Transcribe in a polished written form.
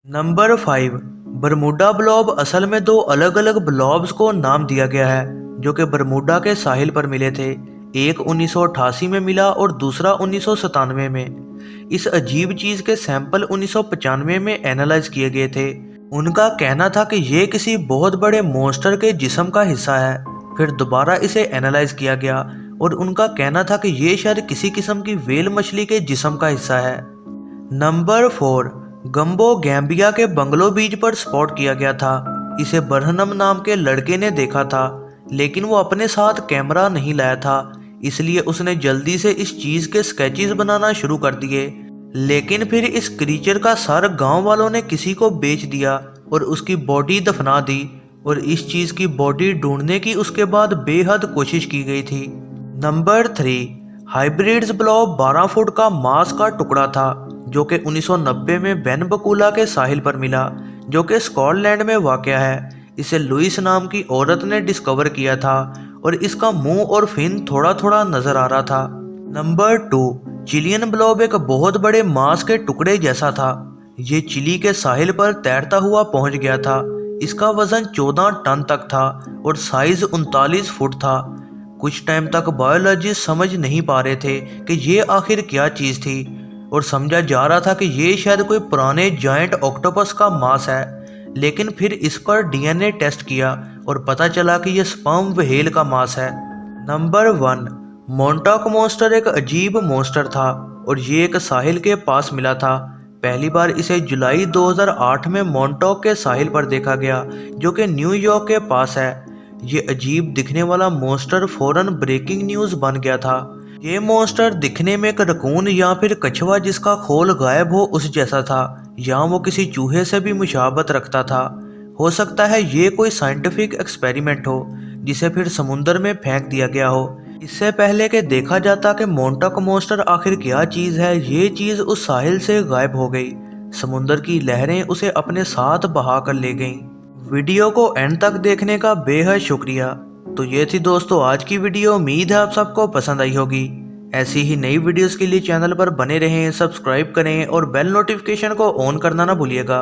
Number 5। Bermuda blob असल में दो अलग अलग ब्लॉब्स को नाम दिया गया है जो कि बरमूडा के साहिल पर मिले थे। एक 1988 में मिला और दूसरा 1997 में। इस अजीब चीज़ के सैंपल 1995 में एनालाइज किए गए थे। उनका कहना था कि ये किसी बहुत बड़े मॉन्स्टर के जिस्म का हिस्सा है। फिर दोबारा इसे एनालाइज किया गया और उनका कहना था कि ये शायद किसी किस्म की व्हेल मछली के जिस्म का हिस्सा है। नंबर 4। गंबो गैम्बिया के बंगलो बीच पर स्पॉट किया गया था। इसे बरहनम नाम के लड़के ने देखा था, लेकिन वो अपने साथ कैमरा नहीं लाया था, इसलिए उसने जल्दी से इस चीज के स्केचेस बनाना शुरू कर दिए। लेकिन फिर इस क्रीचर का सर गांव वालों ने किसी को बेच दिया और उसकी बॉडी दफना दी, और इस चीज की बॉडी ढूंढने की उसके बाद बेहद कोशिश की गई थी। नंबर 3। हाइब्रिड्स ब्लॉब 12 फुट का मांस का टुकड़ा था जो कि 1990 में बेन बकूला के साहिल पर मिला, जो कि स्कॉटलैंड में वाक़या है। इसे लुइस नाम की औरत ने डिस्कवर किया था और इसका मुंह और फिन थोड़ा थोड़ा नजर आ रहा था। नंबर 2। चिलियन ब्लॉब एक बहुत बड़े मांस के टुकड़े जैसा था। ये चिली के साहिल पर तैरता हुआ पहुंच गया था। इसका वजन 14 टन तक था और साइज 39 फुट था। कुछ टाइम तक बायोलॉजिस्ट समझ नहीं पा रहे थे कि ये आखिर क्या चीज़ थी, और समझा जा रहा था कि ये शायद कोई पुराने जायंट ऑक्टोपस का मांस है। लेकिन फिर इस पर डीएनए टेस्ट किया और पता चला कि यह स्पर्म व्हेल का मांस है। नंबर 1। मोंटॉक मॉन्स्टर एक अजीब मॉन्स्टर था और ये एक साहिल के पास मिला था। पहली बार इसे जुलाई 2008 में मोंटॉक के साहिल पर देखा गया, जो कि न्यूयॉर्क के पास है। ये अजीब दिखने वाला मॉन्स्टर फौरन ब्रेकिंग न्यूज़ बन गया था। ये मॉन्स्टर दिखने में एक रकून या फिर कछुआ जिसका खोल गायब हो उस जैसा था, या वो किसी चूहे से भी मुशाबत रखता था। हो सकता है ये कोई साइंटिफिक एक्सपेरिमेंट हो जिसे फिर समुंदर में फेंक दिया गया हो। इससे पहले कि देखा जाता कि मोंटॉक मॉन्स्टर आखिर क्या चीज़ है, ये चीज़ उस साहिल से गायब हो गई। समुंदर की लहरें उसे अपने साथ बहा कर ले गईं। वीडियो को एंड तक देखने का बेहद शुक्रिया। तो ये थी दोस्तों आज की वीडियो। उम्मीद है आप सबको पसंद आई होगी। ऐसी ही नई वीडियोस के लिए चैनल पर बने रहें, सब्सक्राइब करें और बेल नोटिफिकेशन को ऑन करना ना भूलिएगा।